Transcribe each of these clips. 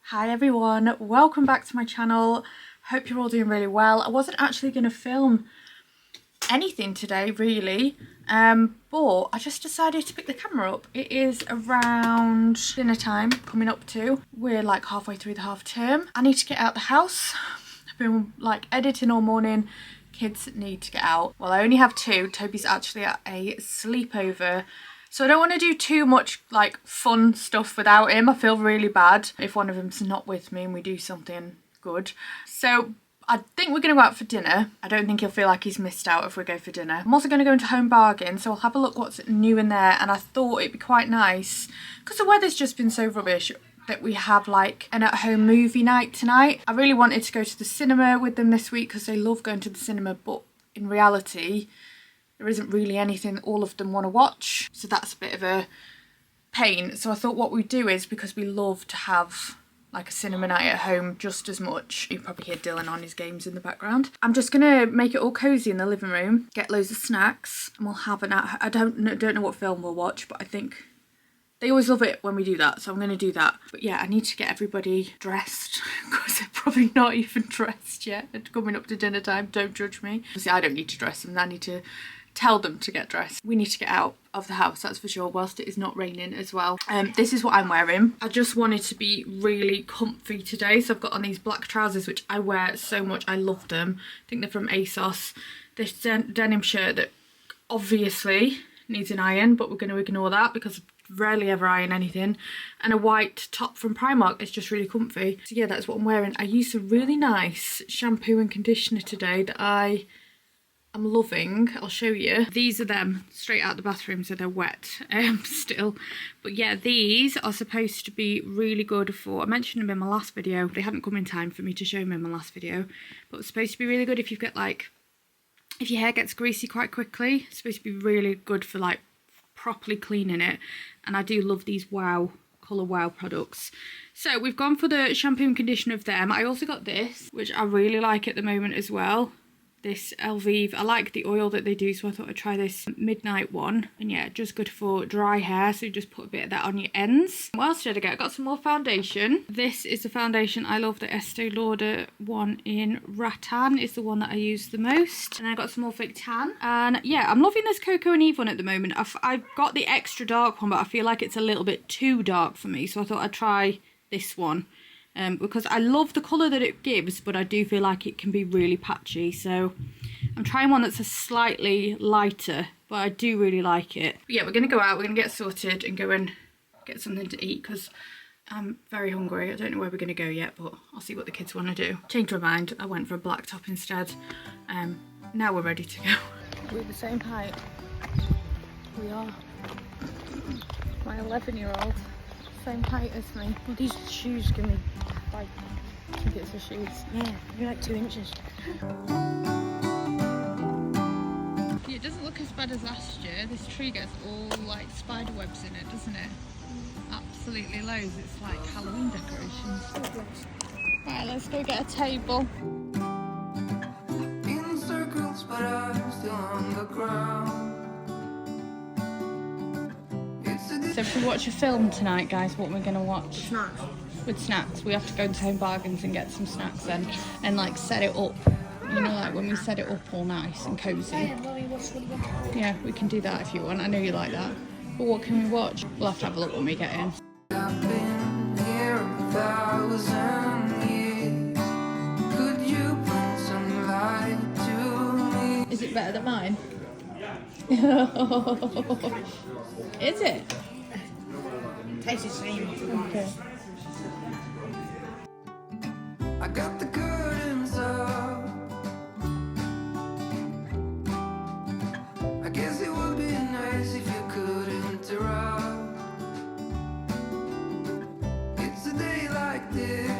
Hi everyone, welcome back to my channel. Hope you're all doing really well. I wasn't actually going to film anything today really, but I just decided to pick the camera up. It is around dinner time, coming up to. We're like halfway through the half term. I need to get out the house. I've been like editing all morning. Kids need to get out. Well, I only have two. Toby's actually at a sleepover. So I don't want to do too much like fun stuff without him. I feel really bad if one of them's not with me and we do something good. So I think we're going to go out for dinner. I don't think he'll feel like he's missed out if we go for dinner. I'm also going to go into Home Bargain, so I'll have a look what's new in there. And I thought it'd be quite nice, because the weather's just been so rubbish, that we have like an at-home movie night tonight. I really wanted to go to the cinema with them this week because they love going to the cinema, but in reality there isn't really anything all of them want to watch, so that's a bit of a pain. So I thought what we'd do is, because we love to have like a cinema night at home just as much, you probably hear Dylan on his games in the background, I'm just gonna make it all cozy in the living room, get loads of snacks, and we'll have I don't know what film we'll watch, but I think they always love it when we do that, so I'm going to do that. But yeah, I need to get everybody dressed because they're probably not even dressed yet. It's coming up to dinner time, don't judge me. Obviously I don't need to dress them, I need to tell them to get dressed. We need to get out of the house, that's for sure, whilst it is not raining as well. This is what I'm wearing. I just wanted to be really comfy today, so I've got on these black trousers, which I wear so much. I love them. I think they're from ASOS. This denim shirt that obviously needs an iron, but we're going to ignore that because rarely ever iron anything, and a white top from Primark. It's just really comfy. So yeah, that's what I'm wearing. I used a really nice shampoo and conditioner today that I am loving. I'll show you. These are them straight out the bathroom, so they're wet still, but yeah, these are supposed to be really good for, I mentioned them in my last video, they hadn't come in time for me to show them in my last video, but it's supposed to be really good if you've got like, if your hair gets greasy quite quickly. It's supposed to be really good for like properly cleaning it, and I do love these Colour Wow products. So we've gone for the shampoo and conditioner of them. I also got this, which I really like at the moment as well. This Elvive, I like the oil that they do, so I thought I'd try this midnight one. And yeah, just good for dry hair, so you just put a bit of that on your ends. What else did I get? I got some more foundation. This is the foundation I love, the Estee Lauder one in Rattan is the one that I use the most. And I got some more fake tan. And yeah, I'm loving this Cocoa and Eve one at the moment. I've got the extra dark one, but I feel like it's a little bit too dark for me, so I thought I'd try this one. Because I love the colour that it gives, but I do feel like it can be really patchy, so I'm trying one that's a slightly lighter, but I do really like it. But yeah, we're going to go out, we're going to get sorted and go and get something to eat because I'm very hungry. I don't know where we're going to go yet, but I'll see what the kids want to do. Changed my mind, I went for a black top instead. Now we're ready to go. We're the same height. We are. My 11-year-old. Same height as me. Well, these shoes give me like, I think it's the shoes. Yeah, they're like 2 inches. Yeah, it doesn't look as bad as last year. This tree gets all like spider webs in it, doesn't it? Absolutely loads. It's like Halloween decorations. Right, let's go get a table. In circles, but I'm still on the ground. So if we watch a film tonight, guys, what we're going to watch? Snacks. With snacks. We have to go to Home Bargains and get some snacks then, and like set it up. You know, like when we set it up all nice and cosy. Yeah, we can do that if you want. I know you like that. But what can we watch? We'll have to have a look when we get in. I've been here 1,000 years. Could you bring some light to me? Is it better than mine? Is it? Tastes the same. Okay. I got the curtains up. I guess it would be nice if you could interrupt. It's a day like this.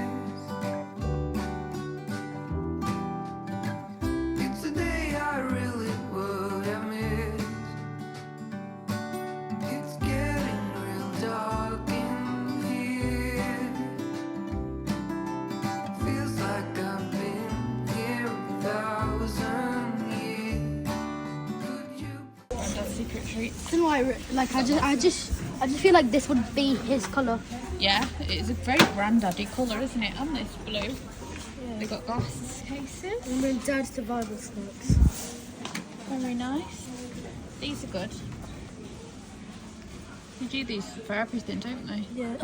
It's a day I really would have missed. It's getting real dark. Secret treats. I don't know why, like I just feel like this would be his colour. Yeah, it's a very granddaddy colour, isn't it? And this blue. Yeah. They've got glass cases. And then Dad's survival snacks. Very nice. These are good. They do these for everything, don't they? Yeah.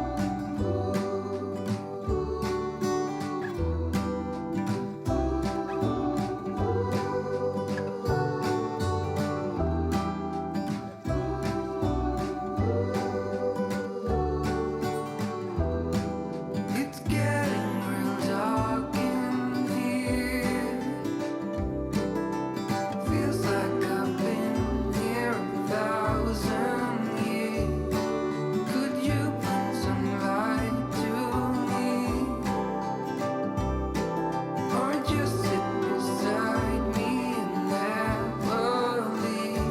It's getting real dark in here. Feels like I've been here 1,000 years. Could you bring some light to me, or just sit beside me and never leave?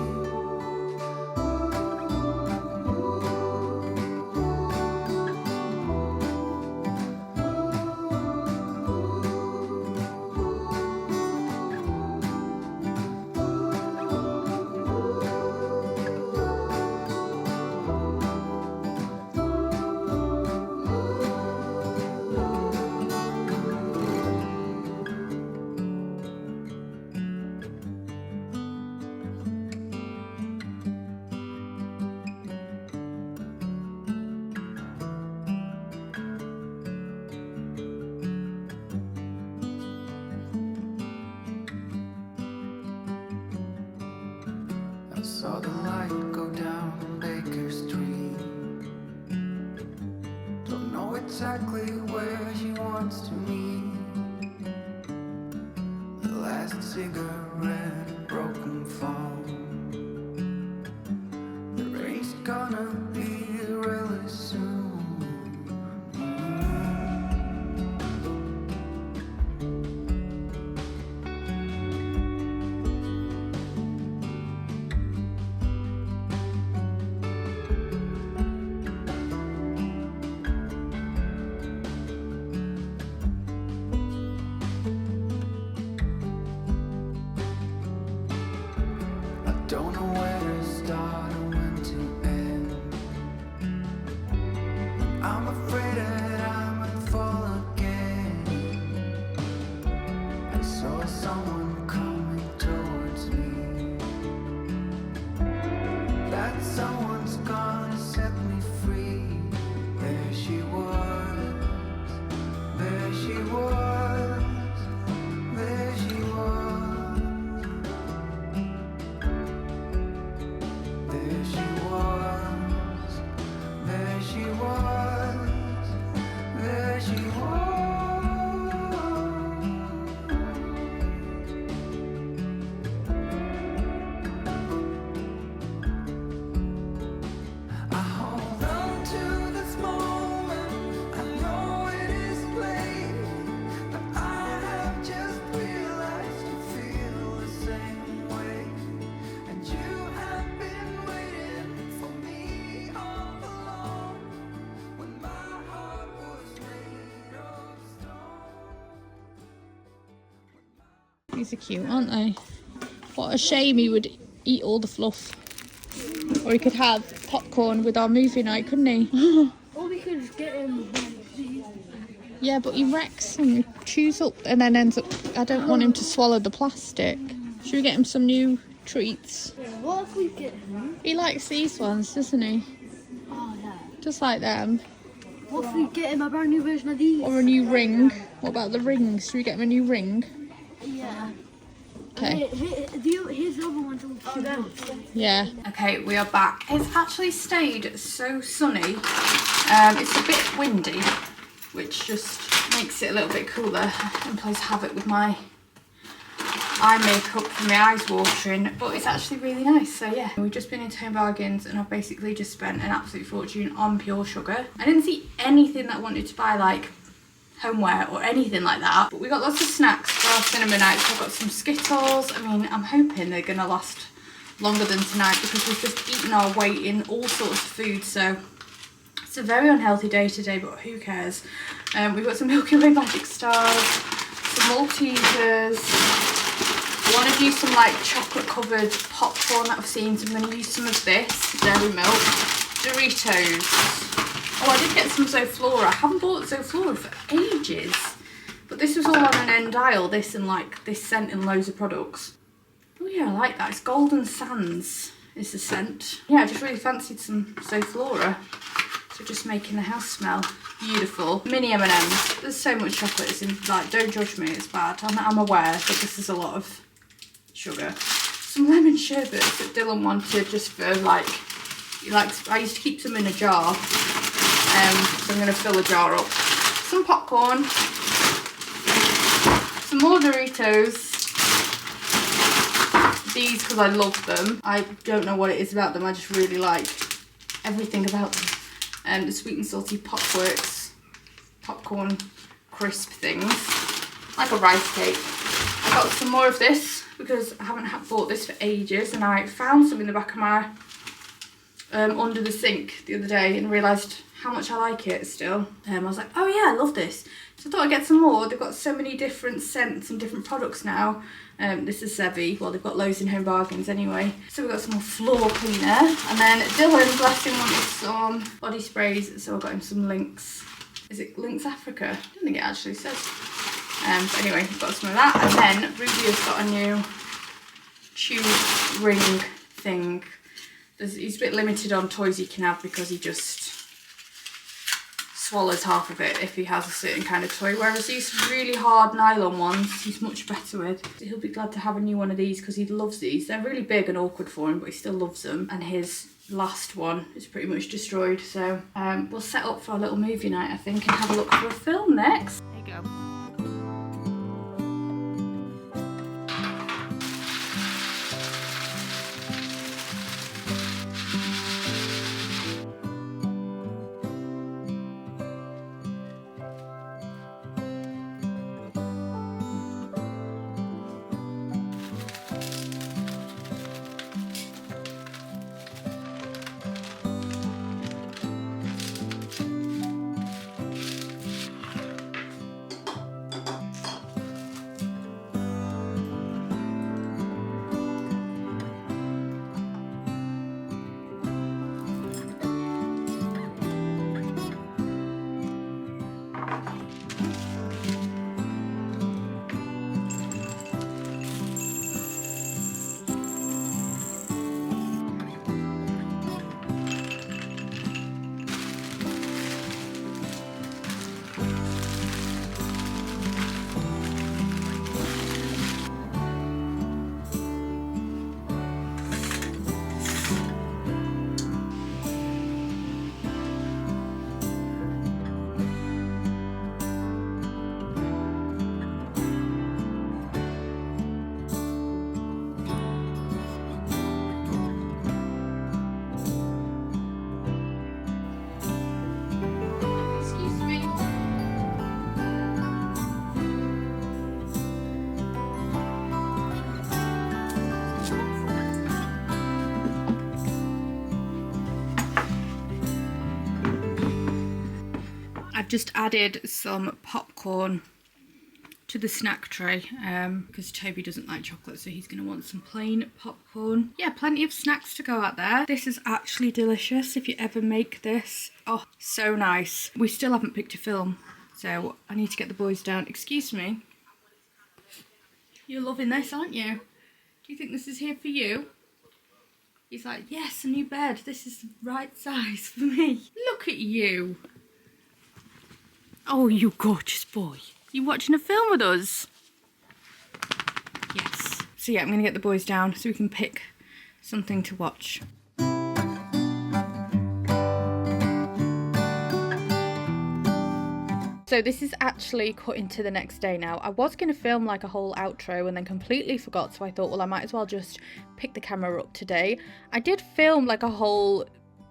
I saw the light go down Baker Street. Don't know exactly where she wants to meet. The last cigarette, broken fall. The rain's gonna be really soon. I don't know where to start or when to end. I'm afraid that I might fall again. I saw someone coming towards me. That someone's gonna set me free. There she was, there she was, there she was. There she was, there she was, there she was. I hold on to this moment. I know it is late, but I have just realized you feel the same way. And you have been waiting for me all along, when my heart was made of stone. These are cute, aren't they? What a shame he would eat all the fluff. Or he could have popcorn with our movie night, couldn't he? Or we could just get him. Yeah, but he wrecks and chews up and then ends up... I don't want him to swallow the plastic. Should we get him some new treats? Yeah, what if we get him? He likes these ones, doesn't he? Oh, yeah. Just like them. What if we get him a brand new version of these? Or a new ring. What about the rings? Should we get him a new ring? Yeah. Okay. Here's the other ones. Yeah. Okay, we are back. It's actually stayed so sunny. It's a bit windy, which just makes it a little bit cooler and plays havoc with my eye makeup for my eyes watering, but it's actually really nice. So yeah, we've just been into Home Bargains and I've basically just spent an absolute fortune on pure sugar. I didn't see anything that I wanted to buy, like homeware or anything like that, but we got lots of snacks for our cinema night. So I've got some Skittles. I mean, I'm hoping they're gonna last longer than tonight because we've just eaten our weight in all sorts of food, so it's a very unhealthy day today, but who cares. We've got some Milky Way Magic Stars, some Maltesers. I want to do some like chocolate covered popcorn that I've seen, so I'm going to use some of this, Dairy Milk, Doritos, Oh, I did get some Zoflora. I haven't bought Zoflora for ages. But this was all on an end aisle, this and like this scent and loads of products. Oh yeah, I like that. It's Golden Sands is the scent. Yeah, I just really fancied some Zoflora. So just making the house smell beautiful. Mini M&Ms. There's so much chocolate. It's in, like, don't judge me, it's bad. I'm aware that this is a lot of sugar. Some lemon sherbet that Dylan wanted just for like, I used to keep some in a jar. So I'm going to fill a jar up. Some popcorn. Some more Doritos. These because I love them. I don't know what it is about them. I just really like everything about them. The sweet and salty Popworks popcorn crisp things. Like a rice cake. I got some more of this because I haven't bought this for ages, and I found some in the back of my under the sink the other day and realised how much I like it still. I was like, oh yeah, I love this. So I thought I'd get some more. They've got so many different scents and different products now. This is Sevi. Well, they've got loads in Home Bargains anyway. So we've got some more floor cleaner. And then Dylan, bless him, wanted some body sprays. So I got him some Lynx. Is it Lynx Africa? I don't think it actually says. But anyway, I've got some of that. And then Ruby has got a new tube ring thing. He's a bit limited on toys he can have because he just swallows half of it if he has a certain kind of toy, whereas these really hard nylon ones he's much better with. He'll be glad to have a new one of these because he loves these. They're really big and awkward for him, but he still loves them, and his last one is pretty much destroyed. So we'll set up for a little movie night, I think, and have a look for a film next. There you go. I've just added some popcorn to the snack tray because Toby doesn't like chocolate, so he's going to want some plain popcorn. Yeah, plenty of snacks to go out there. This is actually delicious if you ever make this. Oh, so nice. We still haven't picked a film, so I need to get the boys down. Excuse me. You're loving this, aren't you? Do you think this is here for you? He's like, yes, a new bed. This is the right size for me. Look at you. Oh, you gorgeous boy. You watching a film with us? Yes. So yeah, I'm going to get the boys down so we can pick something to watch. So this is actually cut into the next day now. I was going to film like a whole outro and then completely forgot, so I thought, well, I might as well just pick the camera up today. I did film like a whole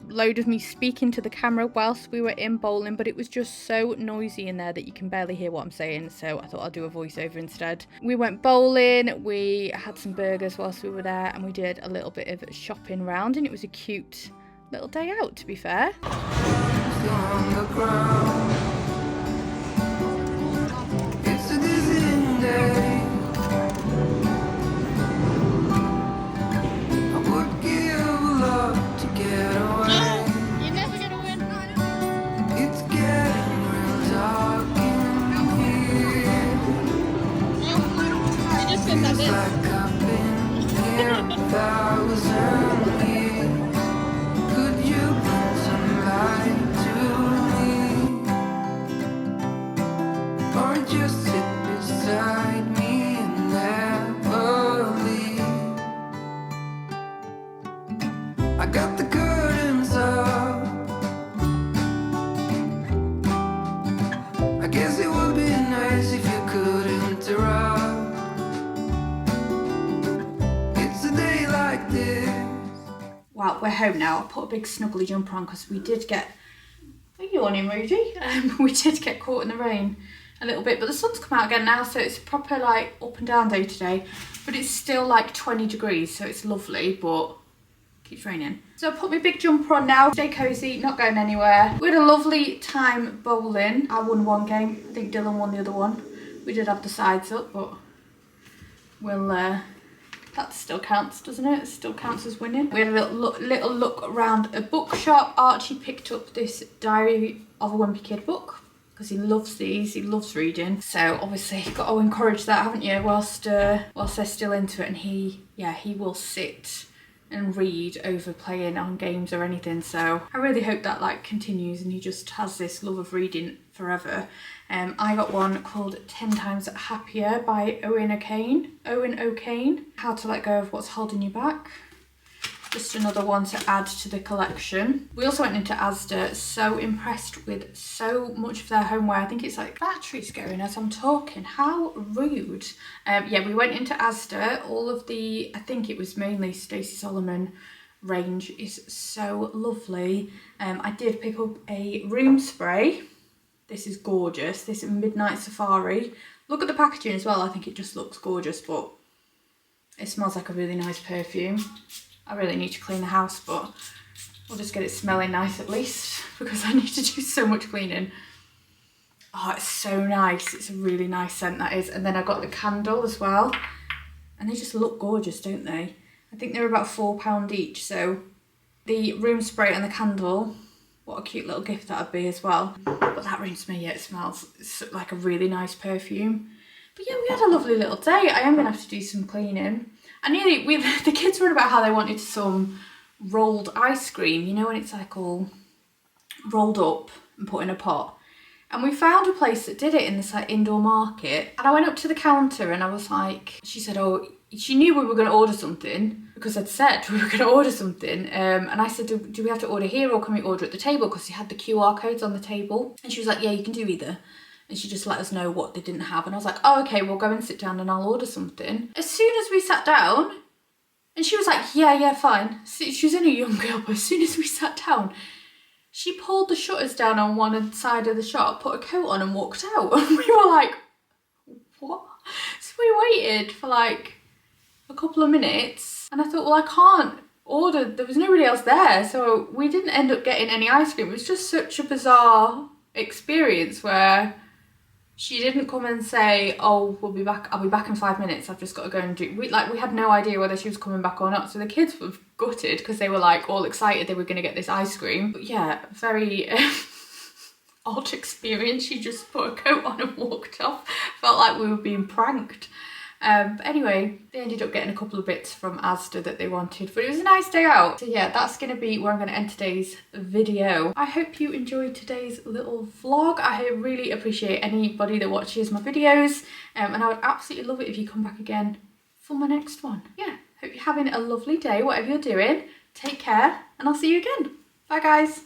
load of me speaking to the camera whilst we were in bowling, but it was just so noisy in there that you can barely hear what I'm saying, so I thought I'll do a voiceover instead. We went bowling, we had some burgers whilst we were there, and we did a little bit of shopping round, and it was a cute little day out, to be fair. It's a dizzying day. I would give a lot to get away. You're never gonna win. Feels like I've been here 1,000 years. Could you bring some light to me? Or just sit beside me and never leave? I got the curtains up. I guess it would be nice if you could interrupt. It's a day like this. Well, we're home now. I put a big snuggly jumper on because we did get... Are you yawning, Rudy? We did get caught in the rain a little bit, but the sun's come out again now, so it's proper like up and down day today. But it's still like 20 degrees, so it's lovely, but keeps raining. So I put my big jumper on now, stay cozy, not going anywhere. We had a lovely time bowling. I won one game, I think Dylan won the other one. We did have the sides up, but we'll, that still counts, doesn't it? It still counts as winning. We had a little look around a bookshop. Archie picked up this Diary of a Wimpy Kid book because he loves these, he loves reading. So obviously you've got to encourage that, haven't you, whilst they're still into it. And he will sit and read over playing on games or anything, so I really hope that like continues and he just has this love of reading forever. I got one called 10 Times Happier by Owen O'Kane. How to let go of what's holding you back. Just another one to add to the collection. We also went into Asda, so impressed with so much of their homeware. I think it's like batteries going as I'm talking. How rude. Yeah, we went into Asda. All of the, I think it was mainly Stacey Solomon range is so lovely. I did pick up a room spray. This is gorgeous. This is Midnight Safari. Look at the packaging as well. I think it just looks gorgeous, but it smells like a really nice perfume. I really need to clean the house, but we'll just get it smelling nice at least because I need to do so much cleaning. Oh, it's so nice. It's a really nice scent, that is. And then I got the candle as well. And they just look gorgeous, don't they? I think they're about £4 each. So the room spray and the candle, what a cute little gift that'd be as well. But that room spray, yeah, it smells like a really nice perfume. But yeah, we had a lovely little day. I am going to have to do some cleaning. And the kids were about how they wanted some rolled ice cream, you know, when it's like all rolled up and put in a pot. And we found a place that did it in this like indoor market. And I went up to the counter and I was like, she said, oh, she knew we were going to order something because I'd said we were going to order something. And I said, do we have to order here or can we order at the table? Because she had the QR codes on the table. And she was like, yeah, you can do either. And she just let us know what they didn't have. And I was like, oh, okay, we'll go and sit down and I'll order something. As soon as we sat down, and she was like, yeah, fine. She was only a young girl, but as soon as we sat down, she pulled the shutters down on one side of the shop, put a coat on and walked out. And we were like, what? So we waited for like a couple of minutes. And I thought, well, I can't order. There was nobody else there. So we didn't end up getting any ice cream. It was just such a bizarre experience where she didn't come and say, oh, we'll be back, I'll be back in 5 minutes, I've just got to go and do... We had no idea whether she was coming back or not, so the kids were gutted because they were like all excited they were going to get this ice cream. But yeah, very odd experience. She just put a coat on and walked off. Felt like we were being pranked. But anyway, they ended up getting a couple of bits from Asda that they wanted, but it was a nice day out. So yeah, that's going to be where I'm going to end today's video. I hope you enjoyed today's little vlog. I really appreciate anybody that watches my videos, and I would absolutely love it if you come back again for my next one. Yeah, hope you're having a lovely day, whatever you're doing. Take care, and I'll see you again. Bye guys.